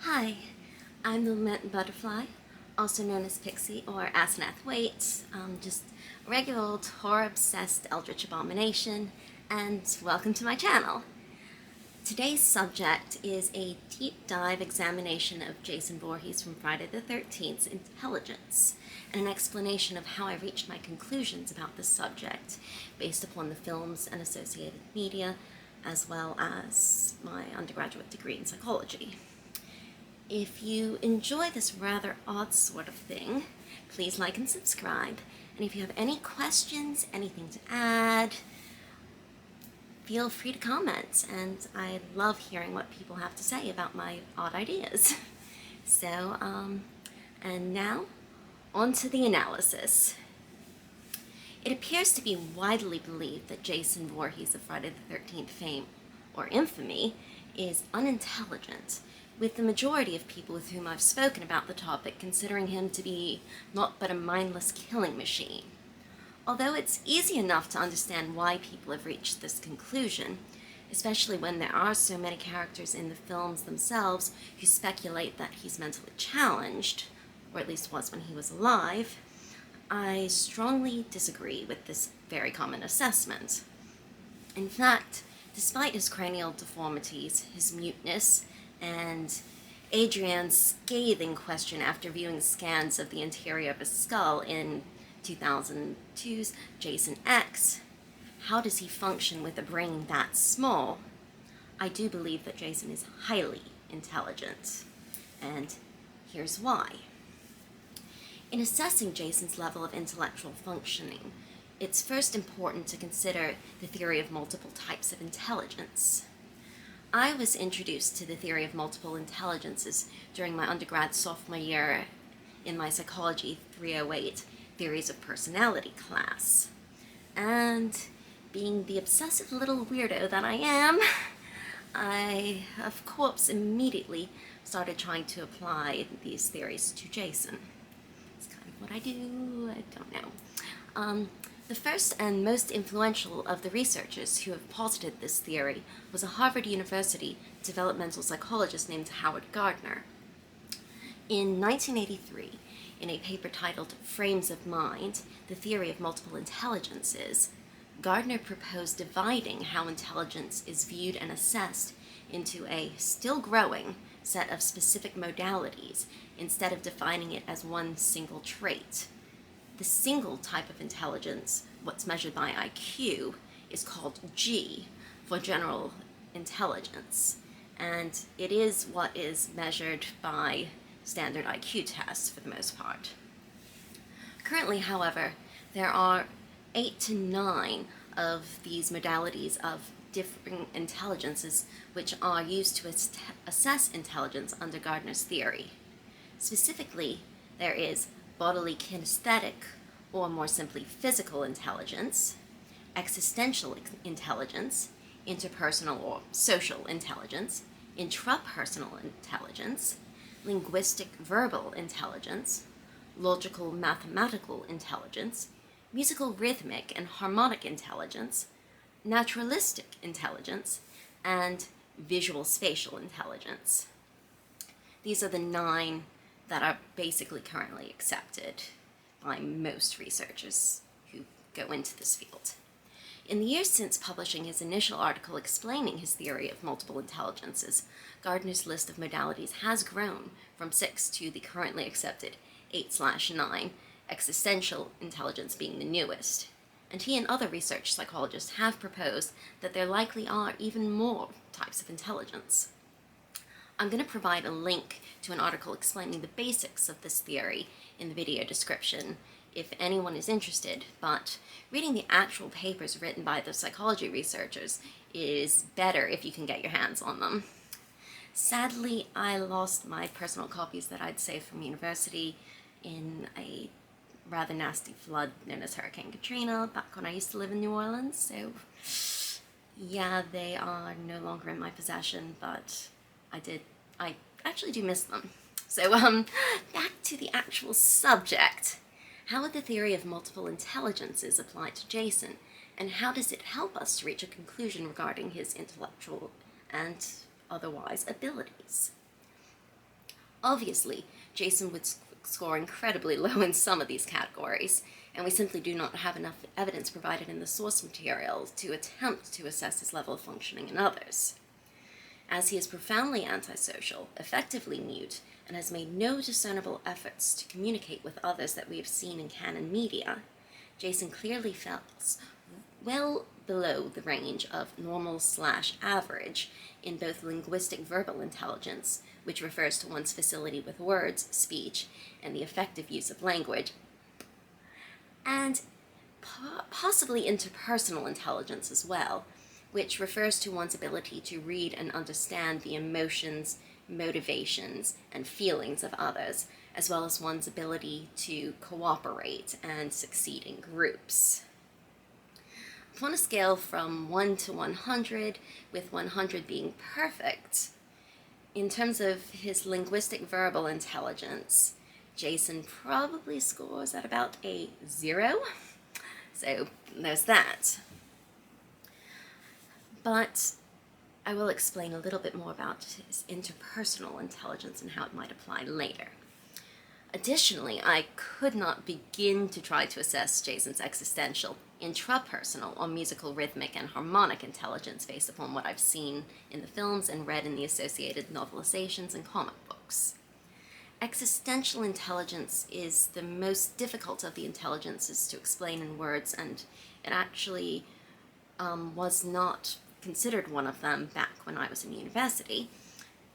Hi, I'm the lament butterfly, also known as Pixie or Asenath Waite, just a regular old horror-obsessed eldritch abomination, and welcome to my channel. Today's subject is a deep dive examination of Jason Voorhees from Friday the 13th's intelligence, and an explanation of how I reached my conclusions about this subject based upon the films and associated media, as well as my undergraduate degree in psychology. If you enjoy this rather odd sort of thing, please like and subscribe. And if you have any questions, anything to add, feel free to comment. And I love hearing what people have to say about my odd ideas. So, and now, on to the analysis. It appears to be widely believed that Jason Voorhees of Friday the 13th fame, or infamy, is unintelligent, with the majority of people with whom I've spoken about the topic considering him to be naught but a mindless killing machine. Although it's easy enough to understand why people have reached this conclusion, especially when there are so many characters in the films themselves who speculate that he's mentally challenged, or at least was when he was alive, I strongly disagree with this very common assessment. In fact, despite his cranial deformities, his muteness, and Adrian's scathing question after viewing scans of the interior of his skull in 2002's Jason X, how does he function with a brain that small? I do believe that Jason is highly intelligent, and here's why. In assessing Jason's level of intellectual functioning, it's first important to consider the theory of multiple types of intelligence. I was introduced to the theory of multiple intelligences during my undergrad sophomore year in my Psychology 308 Theories of Personality class. And being the obsessive little weirdo that I am, I, of course, immediately started trying to apply these theories to Jason. It's kind of what I do, I don't know. The first and most influential of the researchers who have posited this theory was a Harvard University developmental psychologist named Howard Gardner. In 1983, in a paper titled Frames of Mind, The Theory of Multiple Intelligences, Gardner proposed dividing how intelligence is viewed and assessed into a still growing set of specific modalities instead of defining it as one single trait. The single type of intelligence, what's measured by IQ, is called G, for general intelligence, and it is what is measured by standard IQ tests for the most part. Currently, however, there are 8 to 9 of these modalities of differing intelligences which are used to assess intelligence under Gardner's theory. Specifically, there is bodily kinesthetic, or more simply physical intelligence, existential intelligence, interpersonal or social intelligence, intrapersonal intelligence, linguistic verbal intelligence, logical mathematical intelligence, musical rhythmic and harmonic intelligence, naturalistic intelligence, and visual spatial intelligence. These are the 9 that are basically currently accepted by most researchers who go into this field. In the years since publishing his initial article explaining his theory of multiple intelligences, Gardner's list of modalities has grown from 6 to the currently accepted 8/9, existential intelligence being the newest. And he and other research psychologists have proposed that there likely are even more types of intelligence. I'm going to provide a link to an article explaining the basics of this theory in the video description if anyone is interested, but reading the actual papers written by the psychology researchers is better if you can get your hands on them. Sadly, I lost my personal copies that I'd saved from university in a rather nasty flood known as Hurricane Katrina back when I used to live in New Orleans, so yeah, they are no longer in my possession, but I actually do miss them. So, back to the actual subject. How would the theory of multiple intelligences apply to Jason, and how does it help us to reach a conclusion regarding his intellectual and otherwise abilities? Obviously, Jason would score incredibly low in some of these categories, and we simply do not have enough evidence provided in the source material to attempt to assess his level of functioning in others. As he is profoundly antisocial, effectively mute, and has made no discernible efforts to communicate with others that we have seen in canon media, Jason clearly falls well below the range of normal/average in both linguistic verbal intelligence, which refers to one's facility with words, speech, and the effective use of language, and possibly interpersonal intelligence as well, which refers to one's ability to read and understand the emotions, motivations, and feelings of others, as well as one's ability to cooperate and succeed in groups. On a scale from 1 to 100, with 100 being perfect, in terms of his linguistic verbal intelligence, Jason probably scores at about a 0. So there's that. But I will explain a little bit more about his interpersonal intelligence and how it might apply later. Additionally, I could not begin to try to assess Jason's existential, intrapersonal, or musical, rhythmic, and harmonic intelligence based upon what I've seen in the films and read in the associated novelizations and comic books. Existential intelligence is the most difficult of the intelligences to explain in words, and it actually was not considered one of them back when I was in university,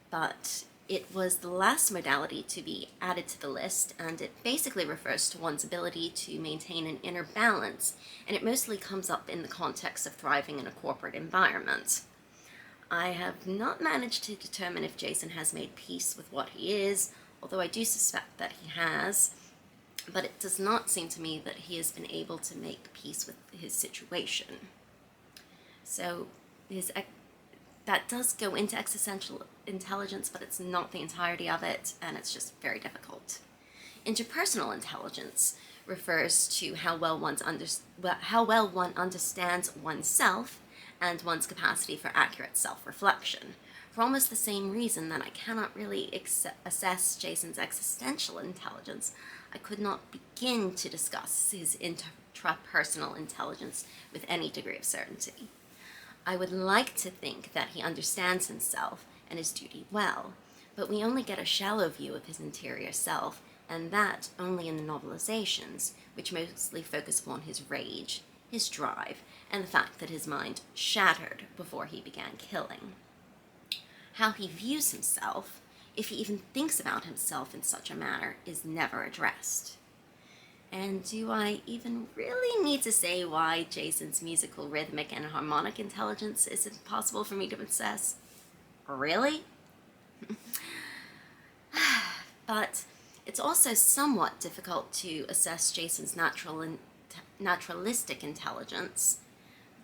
but it was the last modality to be added to the list, and it basically refers to one's ability to maintain an inner balance, and it mostly comes up in the context of thriving in a corporate environment. I have not managed to determine if Jason has made peace with what he is, although I do suspect that he has, but it does not seem to me that he has been able to make peace with his situation. So that does go into existential intelligence, but it's not the entirety of it, and it's just very difficult. Interpersonal intelligence refers to how well one understands oneself and one's capacity for accurate self-reflection. For almost the same reason that I cannot really assess Jason's existential intelligence, I could not begin to discuss his intrapersonal intelligence with any degree of certainty. I would like to think that he understands himself and his duty well, but we only get a shallow view of his interior self, and that only in the novelizations, which mostly focus upon his rage, his drive, and the fact that his mind shattered before he began killing. How he views himself, if he even thinks about himself in such a manner, is never addressed. And do I even really need to say why Jason's musical, rhythmic, and harmonic intelligence is impossible for me to assess? Really? But it's also somewhat difficult to assess Jason's naturalistic intelligence,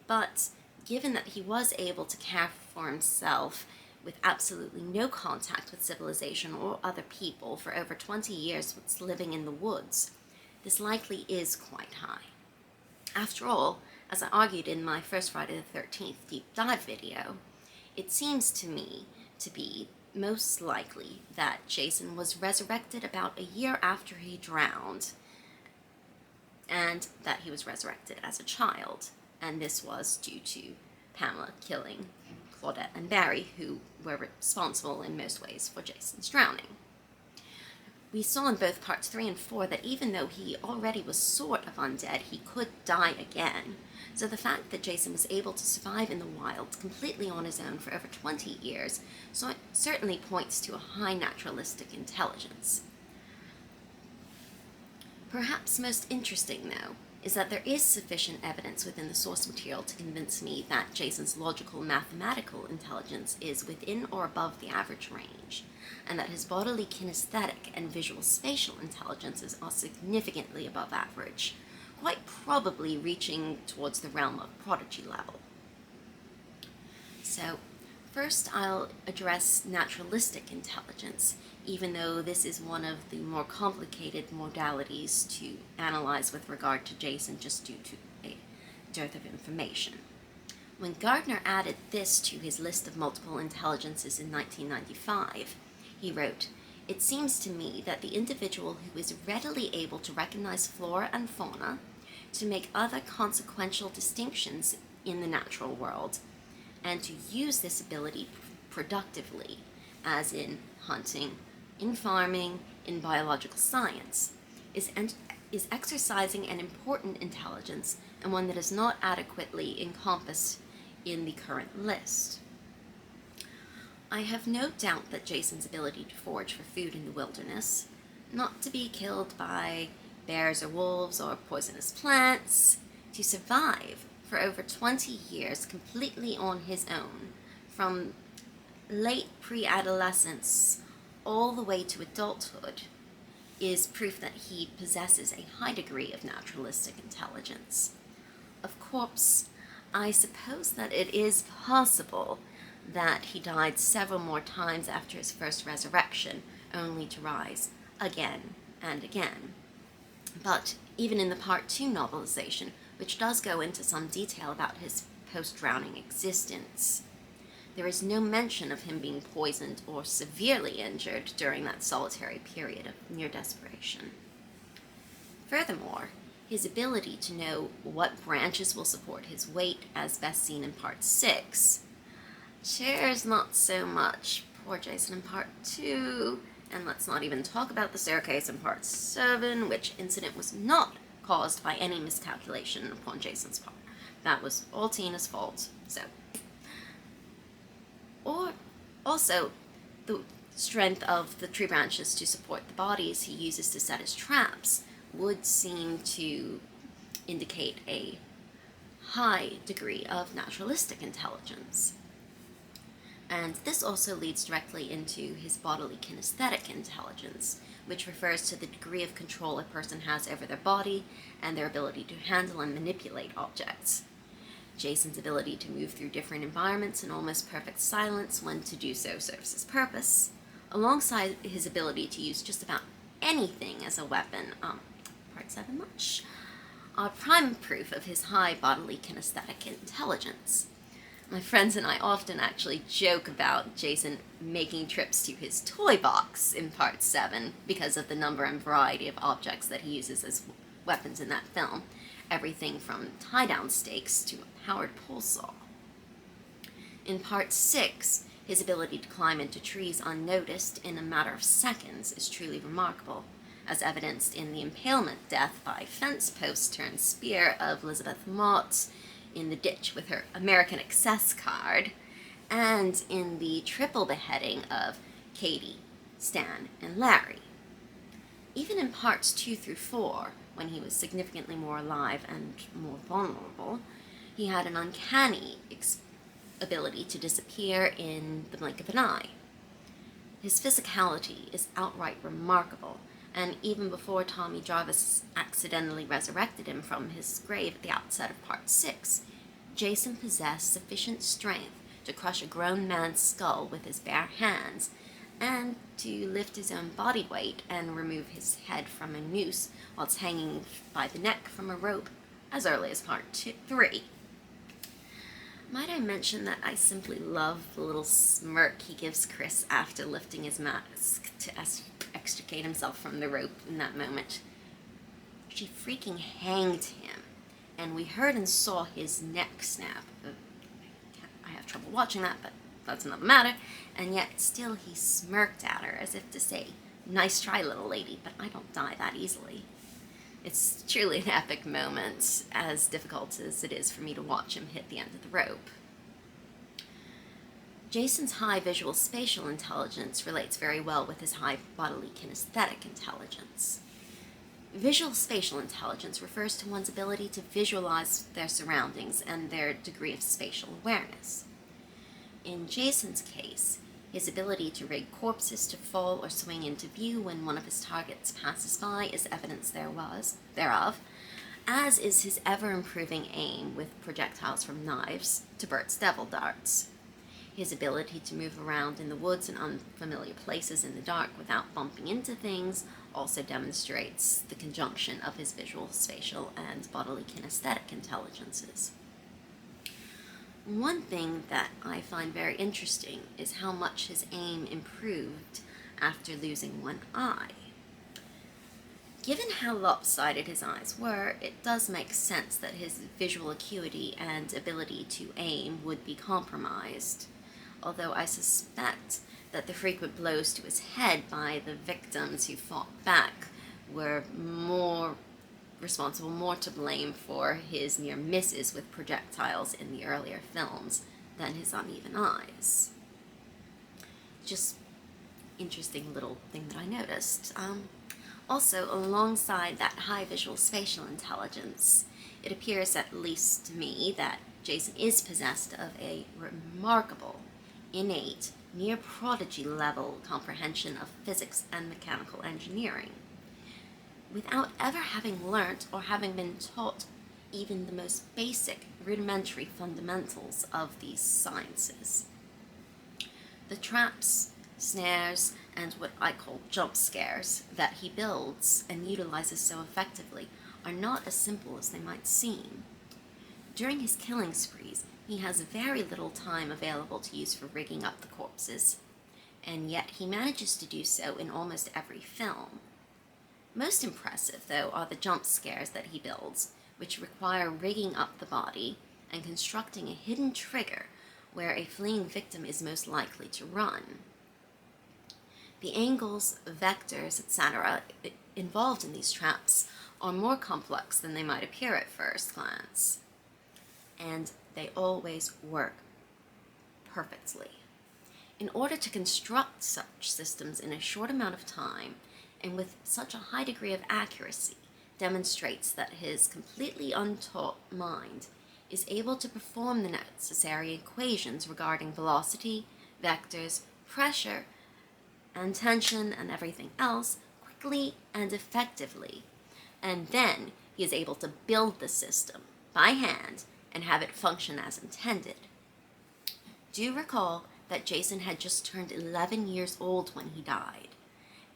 but given that he was able to care for himself with absolutely no contact with civilization or other people for over 20 years living in the woods, this likely is quite high. After all, as I argued in my first Friday the 13th deep dive video, it seems to me to be most likely that Jason was resurrected about a year after he drowned, and that he was resurrected as a child, and this was due to Pamela killing Claudette and Barry, who were responsible in most ways for Jason's drowning. We saw in both parts 3 and 4 that even though he already was sort of undead, he could die again. So the fact that Jason was able to survive in the wild completely on his own for over 20 years certainly points to a high naturalistic intelligence. Perhaps most interesting, though, is that there is sufficient evidence within the source material to convince me that Jason's logical mathematical intelligence is within or above the average range, and that his bodily kinesthetic and visual spatial intelligences are significantly above average, quite probably reaching towards the realm of prodigy level. So, first I'll address naturalistic intelligence, even though this is one of the more complicated modalities to analyze with regard to Jason just due to a dearth of information. When Gardner added this to his list of multiple intelligences in 1995, he wrote, it seems to me that the individual who is readily able to recognize flora and fauna, to make other consequential distinctions in the natural world, and to use this ability productively, as in hunting, in farming, in biological science, is exercising an important intelligence, and one that is not adequately encompassed in the current list. I have no doubt that Jason's ability to forage for food in the wilderness, not to be killed by bears or wolves or poisonous plants, to survive for over 20 years completely on his own, from late pre-adolescence all the way to adulthood, is proof that he possesses a high degree of naturalistic intelligence. Of course, I suppose that it is possible that he died several more times after his first resurrection, only to rise again and again. But even in the Part 2 novelization, which does go into some detail about his post-drowning existence, there is no mention of him being poisoned or severely injured during that solitary period of near desperation. Furthermore, his ability to know what branches will support his weight, as best seen in Part 6, shares not so much poor Jason in Part 2, and let's not even talk about the staircase in Part 7, which incident was not caused by any miscalculation upon Jason's part. That was all Tina's fault, so. Or also, the strength of the tree branches to support the bodies he uses to set his traps would seem to indicate a high degree of naturalistic intelligence. And this also leads directly into his bodily kinesthetic intelligence, which refers to the degree of control a person has over their body and their ability to handle and manipulate objects. Jason's ability to move through different environments in almost perfect silence when to do so serves his purpose, alongside his ability to use just about anything as a weapon, Part 7 much, are prime proof of his high bodily kinesthetic intelligence. My friends and I often actually joke about Jason making trips to his toy box in Part 7 because of the number and variety of objects that he uses as weapons in that film. Everything from tie-down stakes to a powered pole saw. In Part 6, his ability to climb into trees unnoticed in a matter of seconds is truly remarkable, as evidenced in the impalement death by fence post turned spear of Elizabeth Mott in the ditch with her American Access card, and in the triple beheading of Katie, Stan, and Larry. Even in Parts 2 through 4, when he was significantly more alive and more vulnerable, he had an uncanny ability to disappear in the blink of an eye. His physicality is outright remarkable, and even before Tommy Jarvis accidentally resurrected him from his grave at the outset of Part 6, Jason possessed sufficient strength to crush a grown man's skull with his bare hands, and to lift his own body weight and remove his head from a noose whilst hanging by the neck from a rope as early as Part 3. Might I mention that I simply love the little smirk he gives Chris after lifting his mask to extricate himself from the rope in that moment. She freaking hanged him, and we heard and saw his neck snap. I have trouble watching that, but that's another matter, and yet still he smirked at her as if to say, "Nice try, little lady, but I don't die that easily." It's truly an epic moment, as difficult as it is for me to watch him hit the end of the rope. Jason's high visual spatial intelligence relates very well with his high bodily kinesthetic intelligence. Visual spatial intelligence refers to one's ability to visualize their surroundings and their degree of spatial awareness. In Jason's case, his ability to rig corpses to fall or swing into view when one of his targets passes by is evidence thereof, as is his ever-improving aim with projectiles from knives to Bert's devil darts. His ability to move around in the woods and unfamiliar places in the dark without bumping into things also demonstrates the conjunction of his visual, spatial, and bodily kinesthetic intelligences. One thing that I find very interesting is how much his aim improved after losing one eye. Given how lopsided his eyes were, it does make sense that his visual acuity and ability to aim would be compromised, although I suspect that the frequent blows to his head by the victims who fought back were more to blame for his near misses with projectiles in the earlier films than his uneven eyes. Just interesting little thing that I noticed. Also, alongside that high visual spatial intelligence, it appears, at least to me, that Jason is possessed of a remarkable, innate, near prodigy level comprehension of physics and mechanical engineering, without ever having learnt or having been taught even the most basic, rudimentary fundamentals of these sciences. The traps, snares, and what I call jump scares that he builds and utilizes so effectively are not as simple as they might seem. During his killing sprees, he has very little time available to use for rigging up the corpses, and yet he manages to do so in almost every film. Most impressive, though, are the jump scares that he builds, which require rigging up the body and constructing a hidden trigger where a fleeing victim is most likely to run. The angles, vectors, etc. involved in these traps are more complex than they might appear at first glance, and they always work perfectly. In order to construct such systems in a short amount of time and with such a high degree of accuracy demonstrates that his completely untaught mind is able to perform the necessary equations regarding velocity, vectors, pressure, and tension, and everything else quickly and effectively. And then he is able to build the system by hand and have it function as intended. Do recall that Jason had just turned 11 years old when he died,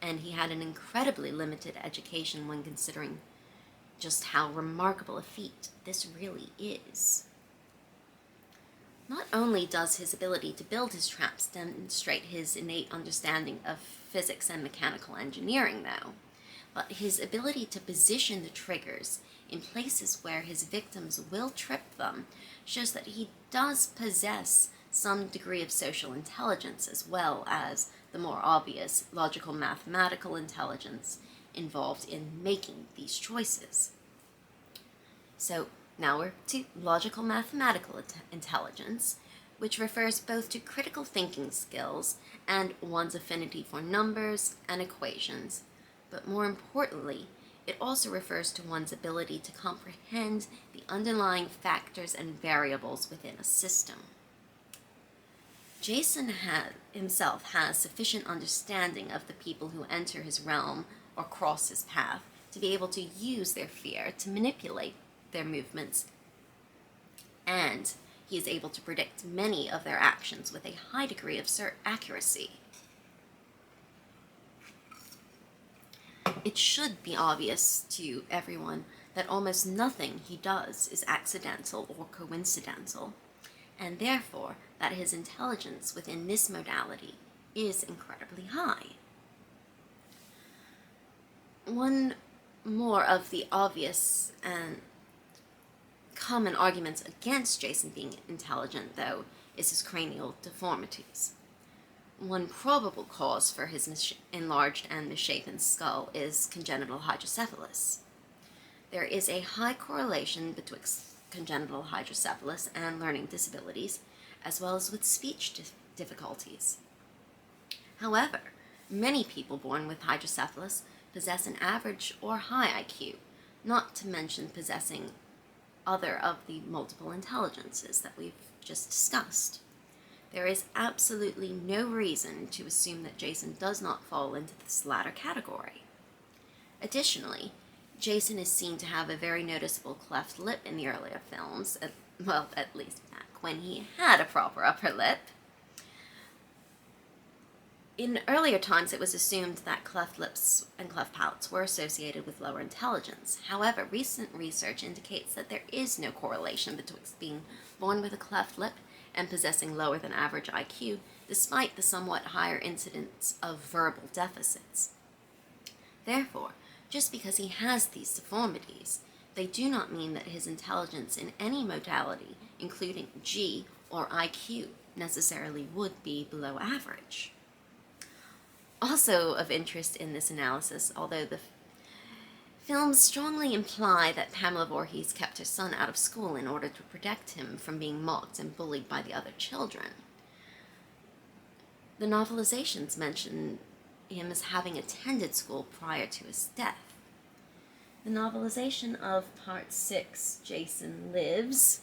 and he had an incredibly limited education when considering just how remarkable a feat this really is. Not only does his ability to build his traps demonstrate his innate understanding of physics and mechanical engineering, though, but his ability to position the triggers in places where his victims will trip them shows that he does possess some degree of social intelligence, as well as the more obvious logical mathematical intelligence involved in making these choices. So now we're to logical mathematical intelligence, which refers both to critical thinking skills and one's affinity for numbers and equations, but more importantly, it also refers to one's ability to comprehend the underlying factors and variables within a system. Jason himself has sufficient understanding of the people who enter his realm or cross his path to be able to use their fear to manipulate their movements, and he is able to predict many of their actions with a high degree of accuracy. It should be obvious to everyone that almost nothing he does is accidental or coincidental, and therefore that his intelligence within this modality is incredibly high. One more of the obvious and common arguments against Jason being intelligent, though, is his cranial deformities. One probable cause for his enlarged and misshapen skull is congenital hydrocephalus. There is a high correlation betwixt congenital hydrocephalus and learning disabilities, as well as with speech difficulties. However, many people born with hydrocephalus possess an average or high IQ, not to mention possessing other of the multiple intelligences that we've just discussed. There is absolutely no reason to assume that Jason does not fall into this latter category. Additionally, Jason is seen to have a very noticeable cleft lip in the earlier films, at least back when he had a proper upper lip. In earlier times, it was assumed that cleft lips and cleft palates were associated with lower intelligence. However, recent research indicates that there is no correlation betwixt being born with a cleft lip and possessing lower than average IQ, despite the somewhat higher incidence of verbal deficits. Therefore, just because he has these deformities, they do not mean that his intelligence in any modality, including G or IQ, necessarily would be below average. Also of interest in this analysis, although the films strongly imply that Pamela Voorhees kept her son out of school in order to protect him from being mocked and bullied by the other children, the novelizations mention him as having attended school prior to his death. The novelization of Part 6, Jason Lives,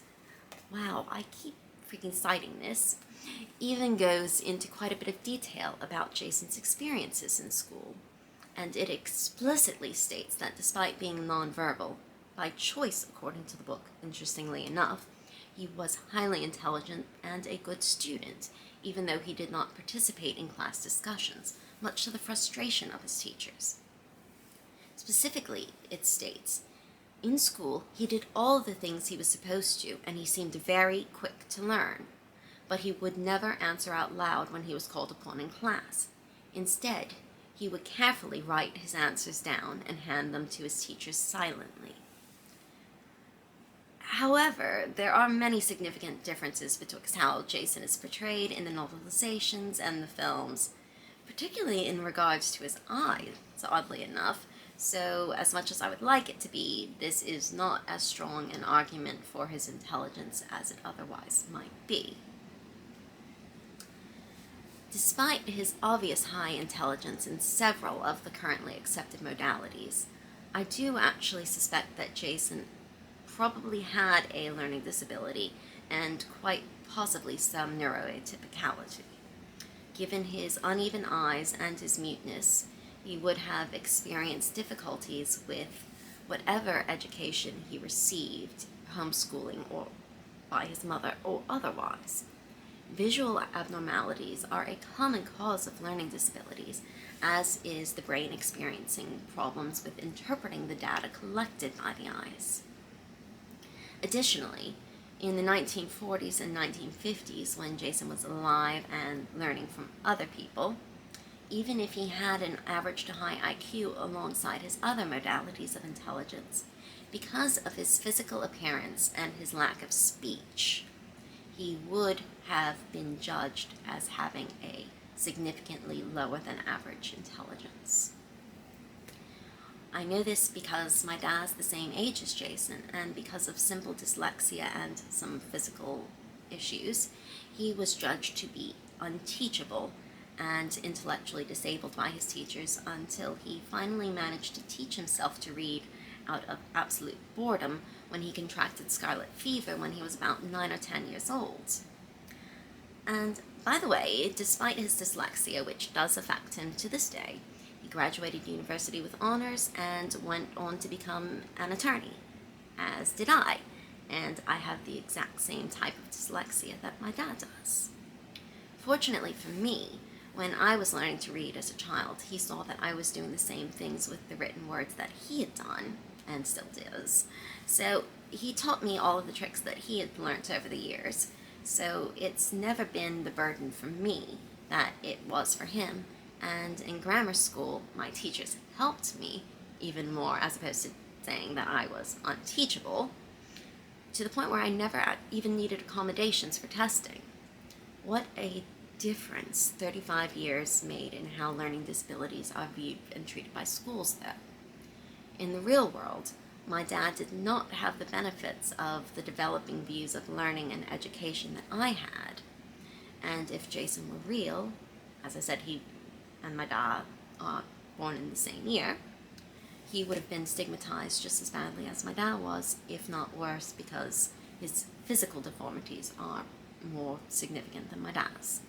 wow, I keep freaking citing this, even goes into quite a bit of detail about Jason's experiences in school, and it explicitly states that despite being nonverbal, by choice according to the book, interestingly enough, he was highly intelligent and a good student, even though he did not participate in class discussions, much to the frustration of his teachers. Specifically, it states, in school, he did all the things he was supposed to, and he seemed very quick to learn, but he would never answer out loud when he was called upon in class. Instead, he would carefully write his answers down and hand them to his teachers silently. However, there are many significant differences betwixt how Jason is portrayed in the novelizations and the films, particularly in regards to his eyes, oddly enough. So, as much as I would like it to be, this is not as strong an argument for his intelligence as it otherwise might be. Despite his obvious high intelligence in several of the currently accepted modalities, I do actually suspect that Jason probably had a learning disability and quite possibly some neuroatypicality. Given his uneven eyes and his muteness, he would have experienced difficulties with whatever education he received, homeschooling or by his mother or otherwise. Visual abnormalities are a common cause of learning disabilities, as is the brain experiencing problems with interpreting the data collected by the eyes. Additionally, in the 1940s and 1950s, when Jason was alive and learning from other people, even if he had an average to high IQ alongside his other modalities of intelligence, because of his physical appearance and his lack of speech, he would have been judged as having a significantly lower than average intelligence. I know this because my dad's the same age as Jason, and because of simple dyslexia and some physical issues, he was judged to be unteachable and intellectually disabled by his teachers until he finally managed to teach himself to read out of absolute boredom when he contracted scarlet fever when he was about 9 or 10 years old. And by the way, despite his dyslexia, which does affect him to this day, he graduated university with honors and went on to become an attorney, as did I, and I have the exact same type of dyslexia that my dad does. Fortunately for me, when I was learning to read as a child, he saw that I was doing the same things with the written words that he had done, and still does. So he taught me all of the tricks that he had learnt over the years. So it's never been the burden for me that it was for him. And in grammar school, my teachers helped me even more, as opposed to saying that I was unteachable, to the point where I never even needed accommodations for testing. What a difference 35 years made in how learning disabilities are viewed and treated by schools, though. In the real world, my dad did not have the benefits of the developing views of learning and education that I had. And if Jason were real, as I said, he and my dad are born in the same year, he would have been stigmatized just as badly as my dad was, if not worse, because his physical deformities are more significant than my dad's.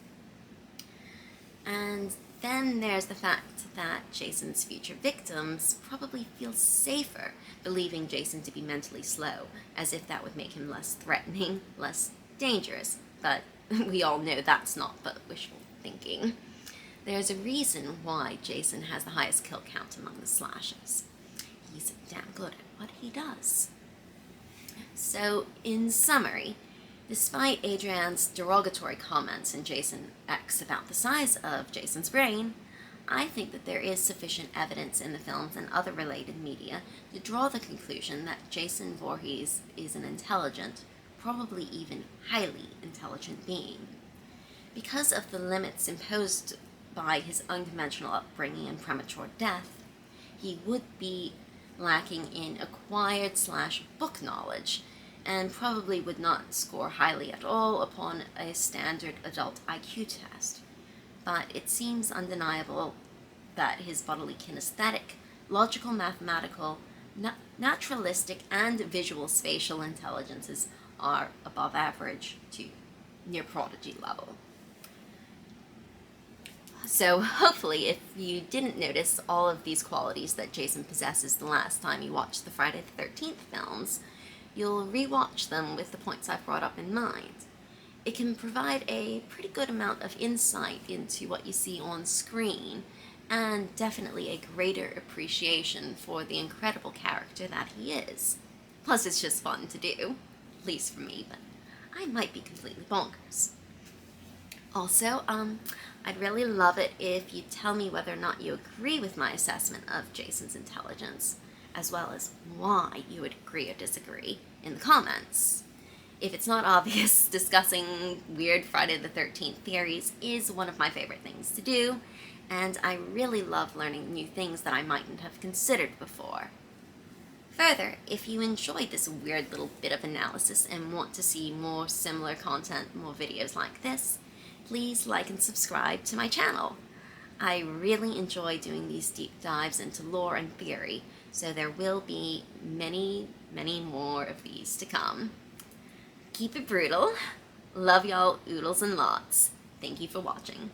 And then there's the fact that Jason's future victims probably feel safer believing Jason to be mentally slow, as if that would make him less threatening, less dangerous. But we all know that's not but wishful thinking. There's a reason why Jason has the highest kill count among the slashers. He's damn good at what he does. So, in summary, Despite Adrian's derogatory comments in Jason X about the size of Jason's brain, I think that there is sufficient evidence in the films and other related media to draw the conclusion that Jason Voorhees is an intelligent, probably even highly intelligent being. Because of the limits imposed by his unconventional upbringing and premature death, he would be lacking in acquired/book knowledge, and probably would not score highly at all upon a standard adult IQ test. But it seems undeniable that his bodily kinesthetic, logical, mathematical, naturalistic, and visual spatial intelligences are above average to near prodigy level. So hopefully, if you didn't notice all of these qualities that Jason possesses the last time you watched the Friday the 13th films, you'll rewatch them with the points I've brought up in mind. It can provide a pretty good amount of insight into what you see on screen, and definitely a greater appreciation for the incredible character that he is. Plus, it's just fun to do, at least for me, but I might be completely bonkers. Also, I'd really love it if you tell me whether or not you agree with my assessment of Jason's intelligence, as well as why you would agree or disagree in the comments. If it's not obvious, discussing weird Friday the 13th theories is one of my favorite things to do, and I really love learning new things that I mightn't have considered before. Further, if you enjoyed this weird little bit of analysis and want to see more similar content, more videos like this, please like and subscribe to my channel. I really enjoy doing these deep dives into lore and theory, so there will be many, many more of these to come. Keep it brutal. Love y'all oodles and lots. Thank you for watching.